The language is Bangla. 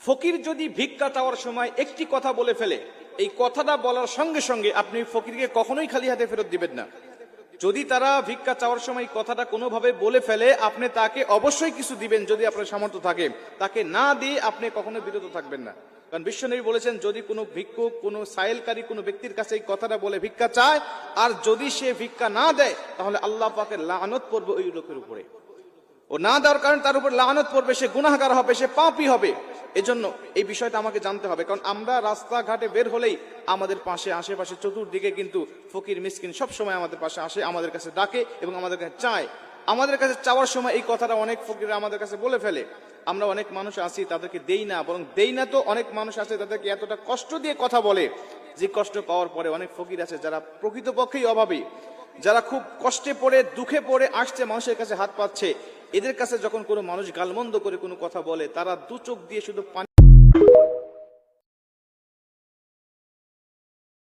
ফকির যদি ভিক্ষা চাওয়ার সময় একটি কথা বলে ফেলে, এই কথাটা বলার সঙ্গে সঙ্গে আপনি ফকিরকে কখনোই খালি হাতে ফেরত দিবেন না। যদি তারা ভিক্ষা চাওয়ার সময় কথাটা কোনোভাবে বলে ফেলে, আপনি তাকে অবশ্যই কিছু দিবেন যদি আপনার সামর্থ্য থাকে। তাকে না দিয়ে আপনি কখনো বিরত থাকবেন না। কারণ বিশ্বনবী বলেছেন, যদি কোনো ভিক্ষুক, কোনো সাইলকারী কোনো ব্যক্তির কাছে এই কথাটা বলে ভিক্ষা চায়, আর যদি সে ভিক্ষা না দেয়, তাহলে আল্লাহ পাকের লানত পড়বে ওই লোকের উপরে। ও না দেওয়ার কারণে তার উপর লানত পড়বে, সে গুনাহগার হবে, সে পাপী হবে। এজন্য এই বিষয়টা আমাকে জানতে হবে। কারণ আমরা রাস্তাঘাটে বের হলেই আমাদের পাশে, আশেপাশে, চতুর্দিকে কিন্তু ফকির মিসকিন সব সময় আমাদের পাশে আসে, আমাদের কাছে ডাকে এবং আমাদের কাছে চায়। আমাদের কাছে চাওয়ার সময় এই কথাটা অনেক ফকির আমাদের কাছে বলে ফেলে। আমরা অনেক মানুষ আছি তাদেরকে দেই না, বরং দেই না তো অনেক মানুষ আছে তাদেরকে এতটা কষ্ট দিয়ে কথা বলে, যে কষ্ট পাওয়ার পরে অনেক ফকির আছে যারা প্রকৃতপক্ষেই অভাবী, যারা খুব কষ্টে পড়ে, দুঃখে পড়ে আসছে, মানুষের কাছে হাত পাচ্ছে। এদের কাছে যখন কোনো মানুষ গালমন্দ করে কোনো কথা বলে, তারা দু চোখ দিয়ে শুধু পানি